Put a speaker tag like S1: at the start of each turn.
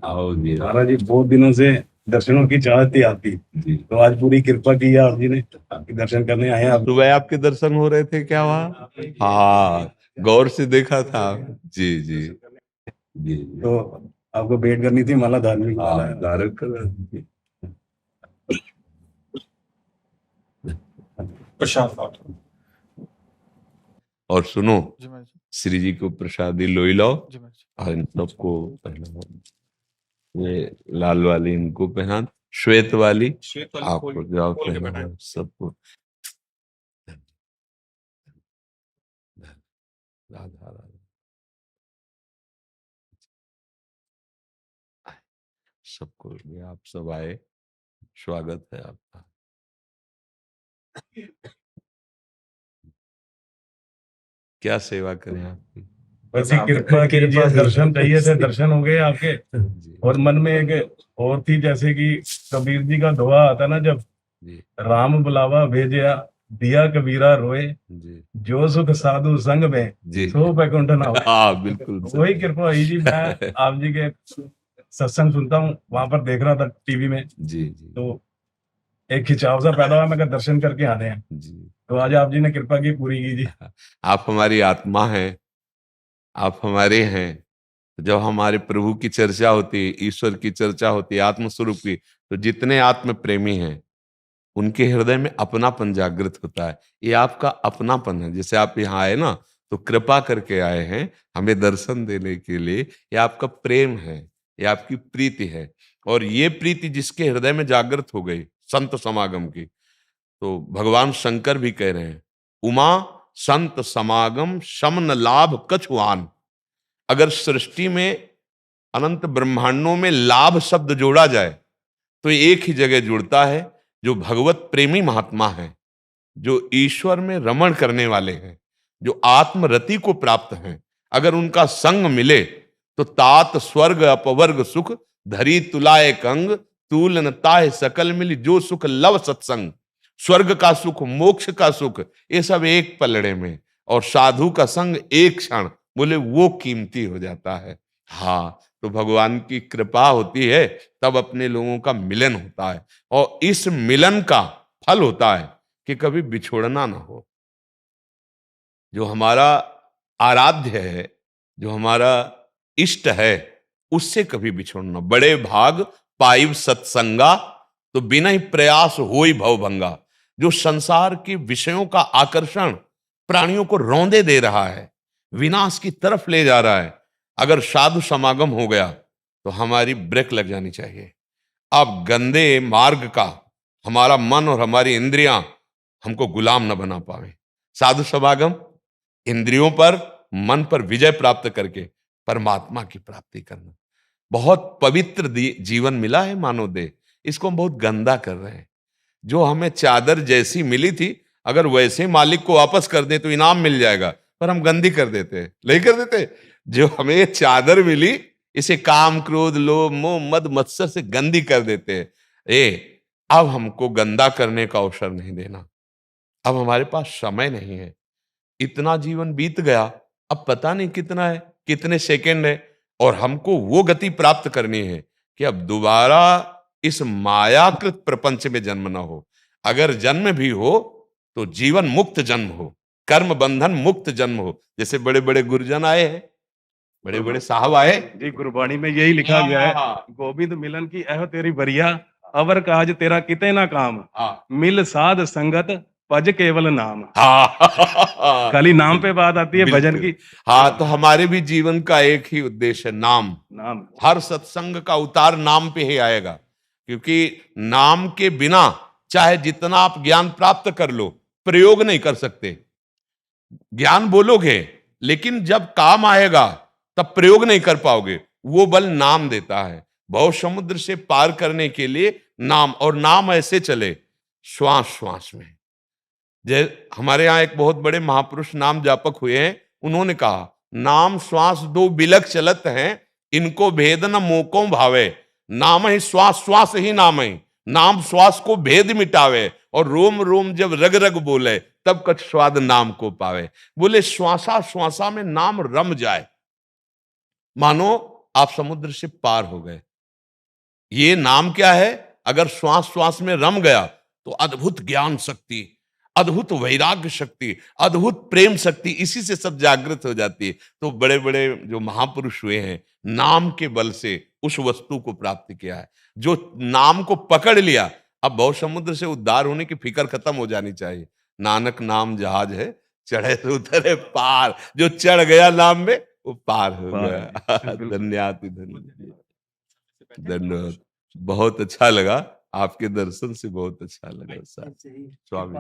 S1: आओ जी।
S2: महाराज जी बहुत दिनों से दर्शनों की चाहत थी आपकी,
S1: जी।
S2: तो आज पूरी कृपा की है आप जी ने, आपके दर्शन करने आए हैं आप।
S1: सुबह आपके दर्शन हो रहे थे क्या वहाँ? हाँ, गौर से देखा था। जी जी जी जी।
S2: तो आपको भेंट करनी थी माला, धार्मिक माला
S1: हाँ,
S2: है।
S1: धारण कर।
S3: प्रशांत बाबू।
S1: और सुनो,
S3: जी महाराज जी।
S1: श्री जी को प्रसादी लोई लाओ
S3: जी महाराज जी।
S1: और इन सबको पहनाओ। ये लाल वाली इनको पहना, श्वेत वाली
S3: श्वेत वाली
S1: आपको जाओ
S3: खोल के
S1: पहनाओ
S3: बैठा
S1: सबको। राधा राधा। सबको ये आप सब आए, स्वागत है आपका। क्या सेवा करें आपकी?
S2: बस ये कृपा कीजिए, दर्शन चाहिए थे, दर्शन हो गए आपके।
S1: जी
S2: और मन में एक और थी, जैसे कि कबीर जी का दोहा आता ना, जब
S1: जी
S2: राम बुलावा भेजया, दिया कबीरा रोए,
S1: जी
S2: जो सुख साधु संग में,
S1: जी।
S2: सो बैकुंठ ना होए।
S1: हाँ बिल्कुल
S2: वही कृपा हुई जी। मैं आप जी के सत्संग सुनता हूँ, वहां पर देख रहा था टीवी में,
S1: जी जी
S2: तो एक खिंचाव सा पैदा हुआ, मैं कहा दर्शन करके आने हैं।
S1: जी।
S2: तो आज आप जी ने कृपा की, पूरी की जी।
S1: आप हमारी आत्मा हैं, आप हमारे हैं। जब हमारे प्रभु की चर्चा होती है, ईश्वर की चर्चा होती है, आत्मस्वरूप की, तो जितने आत्म प्रेमी हैं उनके हृदय में अपनापन जागृत होता है। ये आपका अपनापन है। जैसे आप यहाँ आए ना, तो कृपा करके आए हैं हमें दर्शन देने के लिए। ये आपका प्रेम है, ये आपकी प्रीति है। और ये प्रीति जिसके हृदय में जागृत हो गई संत समागम की, तो भगवान शंकर भी कह रहे हैं, उमा संत समागम शमन लाभ कछुआन। अगर सृष्टि में अनंत ब्रह्मांडों में लाभ शब्द जोड़ा जाए तो एक ही जगह जुड़ता है, जो भगवत प्रेमी महात्मा हैं, जो ईश्वर में रमण करने वाले हैं, जो आत्मरति को प्राप्त हैं। अगर उनका संग मिले तो तात स्वर्ग अपवर्ग सुख, धरी तुलाए कंग, तूल न ताहे सकल मिली, जो सुख लव सत्संग। स्वर्ग का सुख, मोक्ष का सुख, ये सब एक पलड़े में, और साधु का संग एक क्षण, बोले वो कीमती हो जाता है। हाँ, तो भगवान की कृपा होती है, तब अपने लोगों का मिलन होता है, और इस मिलन का फल होता है कि कभी बिछोड़ना ना हो। जो हमारा आराध्य है, जो हमारा इष्ट है, उससे कभी बिछोड़ना। बड़े भाग पाइब सत्संगा, तो बिना ही प्रयास होई भवभंगा। जो संसार के विषयों का आकर्षण प्राणियों को रौंदे दे रहा है, विनाश की तरफ ले जा रहा है, अगर साधु समागम हो गया तो हमारी ब्रेक लग जानी चाहिए। अब गंदे मार्ग का हमारा मन और हमारी इंद्रियां हमको गुलाम न बना पावे। साधु समागम इंद्रियों पर, मन पर विजय प्राप्त करके परमात्मा की प्राप्ति करना। बहुत पवित्र जीवन मिला है मानव देह, इसको हम बहुत गंदा कर रहे हैं। जो हमें चादर जैसी मिली थी, अगर वैसे मालिक को वापस कर दें तो इनाम मिल जाएगा, पर हम गंदी कर देते हैं, नहीं कर देते। जो हमें चादर मिली, इसे काम क्रोध लोभ मोह मद मत्सर से गंदी कर देते हैं। अब हमको गंदा करने का अवसर नहीं देना। अब हमारे पास समय नहीं है, इतना जीवन बीत गया, अब पता नहीं कितना है, कितने सेकंड है, और हमको वो गति प्राप्त करनी है कि अब दोबारा इस मायाकृत प्रपंच में जन्म ना हो। अगर जन्म भी हो तो जीवन मुक्त जन्म हो, कर्म बंधन मुक्त जन्म हो। जैसे बड़े बड़े गुरुजन आए हैं, बड़े बड़े साहब आए
S2: जी, गुरबाणी में यही लिखा गया है,
S1: हाँ,
S2: गोविंद मिलन की एह तेरी बरिया, अवर काज तेरा किते ना काम,
S1: हाँ,
S2: मिल साध संगत भज केवल नाम।
S1: हाँ,
S2: खाली नाम पे बात आती है, भजन
S1: बिल्कुल।
S2: की।
S1: हाँ, तो हमारे भी जीवन का एक ही उद्देश्य है, नाम।
S2: नाम।
S1: हर सत्संग का उतार नाम पे ही आएगा, क्योंकि नाम के बिना चाहे जितना आप ज्ञान प्राप्त कर लो, प्रयोग नहीं कर सकते। ज्ञान बोलोगे, लेकिन जब काम आएगा तब प्रयोग नहीं कर पाओगे। वो बल नाम देता है। भव समुद्र से पार करने के लिए नाम, और नाम ऐसे चले श्वास श्वास में। जय, हमारे यहाँ एक बहुत बड़े महापुरुष नाम जापक हुए हैं, उन्होंने कहा, नाम श्वास दो बिलक चलत हैं, इनको भेद न मोको भावे। नाम ही श्वास, श्वास ही नाम है। नाम श्वास को भेद मिटावे, और रोम रोम जब रग रग बोले, तब कछ स्वाद नाम को पावे। बोले श्वासा श्वासा में नाम रम जाए, मानो आप समुद्र से पार हो गए। ये नाम क्या है? अगर श्वास श्वास में रम गया तो अद्भुत ज्ञान शक्ति, अद्भुत वैराग्य शक्ति, अद्भुत प्रेम शक्ति, इसी से सब जागृत हो जाती है। तो बड़े बड़े जो महापुरुष हुए हैं, नाम के बल से उस वस्तु को प्राप्त किया है। जो नाम को पकड़ लिया, अब भव समुद्र से उद्धार होने की फिक्र खत्म हो जानी चाहिए। नानक नाम जहाज है, चढ़े तो उतरे पार। जो चढ़ गया नाम में, वो पार हो गया। धन्यवाद, धन्यवाद। बहुत अच्छा लगा, आपके दर्शन से बहुत अच्छा लगा। स्वामी।